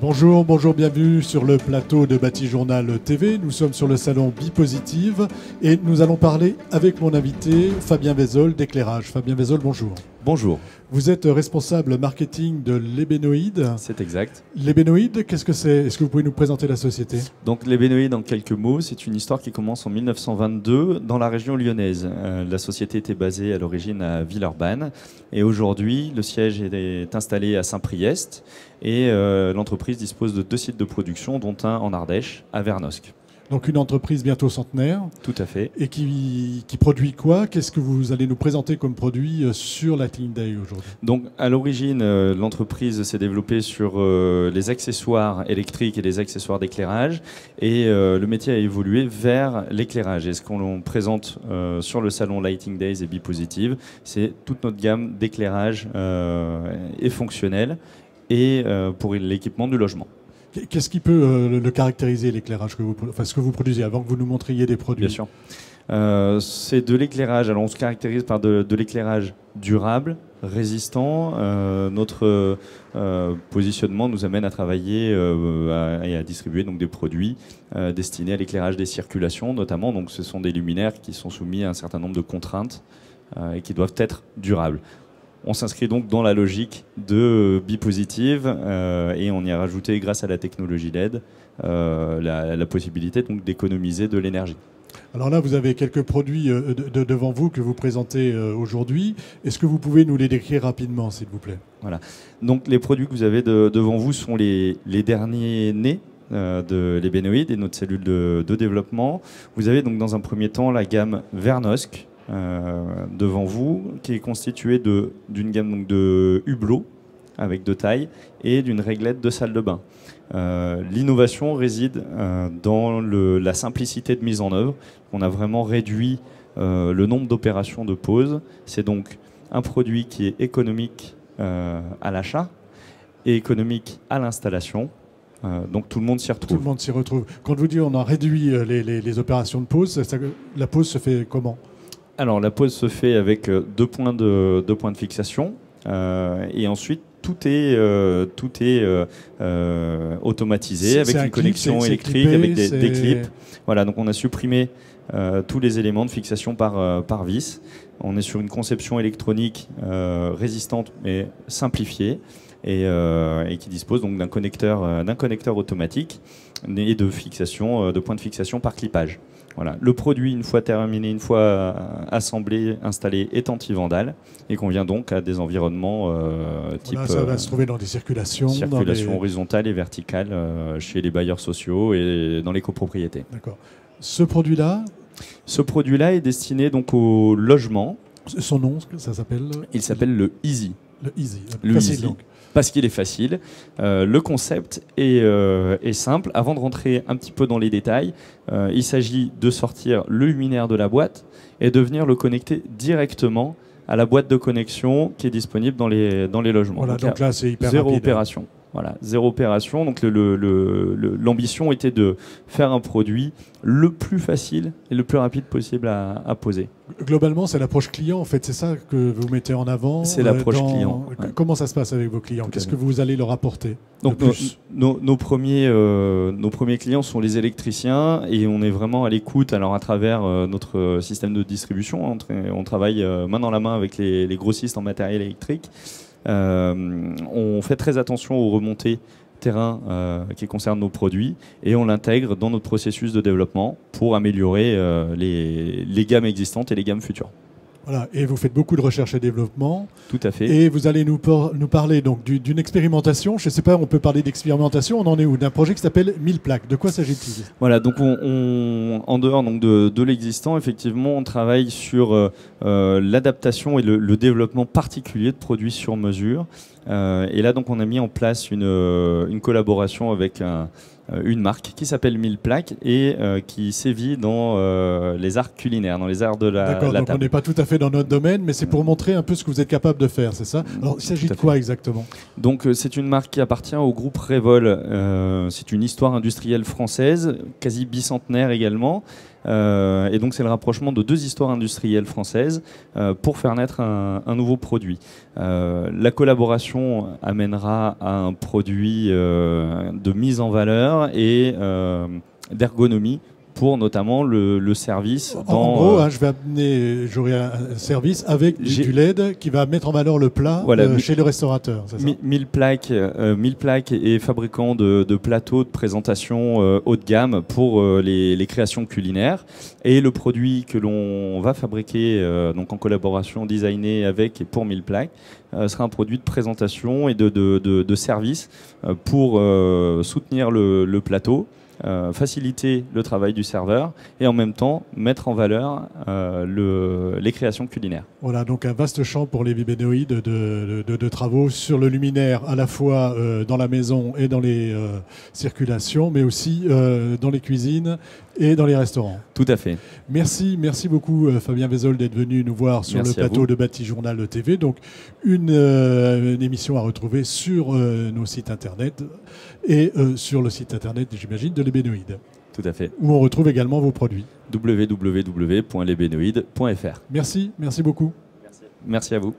Bonjour, bonjour, bienvenue sur le plateau de Batijournal TV. Nous sommes sur le salon Bipositive et nous allons parler avec mon invité Fabien Vézol d'Éclairage. Fabien Vézol, bonjour. Bonjour. Vous êtes responsable marketing de l'Ébénoïde. C'est exact. L'Ébénoïde, qu'est-ce que c'est? Est-ce que vous pouvez nous présenter la société? Donc l'Ébénoïde, en quelques mots, c'est une histoire qui commence en 1922 dans la région lyonnaise. La société était basée à l'origine à Villeurbanne et aujourd'hui le siège est installé à Saint-Priest et l'entreprise dispose de 2 sites de production dont un en Ardèche à Vernosque. Donc une entreprise bientôt centenaire. Tout à fait. Et qui produit quoi? Qu'est-ce que vous allez nous présenter comme produit sur Lighting Day aujourd'hui? Donc à l'origine, l'entreprise s'est développée sur les accessoires électriques et les accessoires d'éclairage et le métier a évolué vers l'éclairage. Et ce qu'on présente sur le salon Lighting Days et Bipositive, c'est toute notre gamme d'éclairage et fonctionnel et pour l'équipement du logement. Qu'est-ce qui peut le caractériser, l'éclairage ce que vous produisez, avant que vous nous montriez des produits? Bien sûr. C'est de l'éclairage. Alors on se caractérise par de l'éclairage durable, résistant. Notre positionnement nous amène à travailler et à distribuer donc des produits destinés à l'éclairage des circulations, notamment. Donc ce sont des luminaires qui sont soumis à un certain nombre de contraintes et qui doivent être durables. On s'inscrit donc dans la logique de Bipositive et on y a rajouté, grâce à la technologie LED, la possibilité donc d'économiser de l'énergie. Alors là, vous avez quelques produits devant vous que vous présentez aujourd'hui. Est-ce que vous pouvez nous les décrire rapidement, s'il vous plaît? Voilà. Donc les produits que vous avez devant vous sont les derniers nés de l'Ébénoïde et notre cellule de développement. Vous avez donc dans un premier temps la gamme Vernosque, devant vous, qui est constituée d'une gamme donc, de hublots avec 2 tailles et d'une réglette de salle de bain. L'innovation réside dans la simplicité de mise en œuvre. On a vraiment réduit le nombre d'opérations de pose. C'est donc un produit qui est économique à l'achat et économique à l'installation. Donc tout le monde s'y retrouve. Tout le monde s'y retrouve. Quand vous dites on a réduit les opérations de pose, la pose se fait comment? Alors la pose se fait avec 2 points de fixation et ensuite tout est automatisé avec une connexion électrique, avec des clips. Voilà, donc on a supprimé tous les éléments de fixation par vis. On est sur une conception électronique résistante mais simplifiée et qui dispose donc d'un connecteur automatique et de points de fixation par clipage. Voilà. Le produit, une fois terminé, une fois assemblé, installé, est anti-vandale et convient donc à des environnements type... Voilà, ça va se trouver dans des circulations horizontales et verticales chez les bailleurs sociaux et dans les copropriétés. D'accord. Ce produit-là? Ce produit-là est destiné donc au logement. Son nom, ça s'appelle? Il s'appelle le Easy. Le Easy. Facile, Easy. Donc. Parce qu'il est facile. Le concept est simple. Avant de rentrer un petit peu dans les détails, il s'agit de sortir le luminaire de la boîte et de venir le connecter directement à la boîte de connexion qui est disponible dans les logements. Voilà, donc là, c'est hyper zéro rapide. Opération. Voilà, 0 opération. Donc l'ambition était de faire un produit le plus facile et le plus rapide possible à poser. Globalement, c'est l'approche client, en fait. C'est ça que vous mettez en avant? C'est l'approche client. Ouais. Comment ça se passe avec vos clients? Qu'est-ce que vous allez leur apporter? Donc nos premiers clients sont les électriciens et on est vraiment à l'écoute. Alors à travers notre système de distribution, on travaille main dans la main avec les grossistes en matériel électrique. On fait très attention aux remontées terrain qui concernent nos produits et on l'intègre dans notre processus de développement pour améliorer les gammes existantes et les gammes futures. Voilà, et vous faites beaucoup de recherche et développement. Tout à fait. Et vous allez nous parler donc d'une expérimentation. Je ne sais pas, on peut parler d'expérimentation. On en est où? D'un projet qui s'appelle 1000 plaques. De quoi s'agit-il? Voilà, donc en dehors donc de l'existant, effectivement, on travaille sur l'adaptation et le développement particulier de produits sur mesure. Et là, donc, on a mis en place une collaboration avec une marque qui s'appelle 1000 plaques et qui sévit dans les arts culinaires, dans les arts de la D'accord, donc table. on n'est pas tout à fait dans notre domaine, mais c'est pour montrer un peu ce que vous êtes capable de faire, c'est ça? Alors, il s'agit de quoi exactement? Donc, c'est une marque qui appartient au groupe Révol. C'est une histoire industrielle française, quasi bicentenaire également. Et donc c'est le rapprochement de deux histoires industrielles françaises pour faire naître un nouveau produit. La collaboration amènera à un produit de mise en valeur et d'ergonomie pour notamment le service. En gros, j'aurai un service avec du LED qui va mettre en valeur le plat chez le restaurateur. 1000 plaques et fabricants de plateaux de présentation haut de gamme pour les créations culinaires. Et le produit que l'on va fabriquer donc en collaboration designée avec et pour 1000 plaques sera un produit de présentation et de service pour soutenir le plateau. Faciliter le travail du serveur et en même temps mettre en valeur les créations culinaires. Voilà, donc un vaste champ pour les bibénoïdes de travaux sur le luminaire, à la fois dans la maison et dans les circulations, mais aussi dans les cuisines et dans les restaurants. Tout à fait. Merci beaucoup Fabien Vézol d'être venu nous voir sur le plateau de Batijournal TV. Donc une émission à retrouver sur nos sites internet et sur le site internet, j'imagine, de l'Ébénoïde. Tout à fait. Où on retrouve également vos produits. www.lesbenoides.fr. Merci beaucoup. Merci à vous.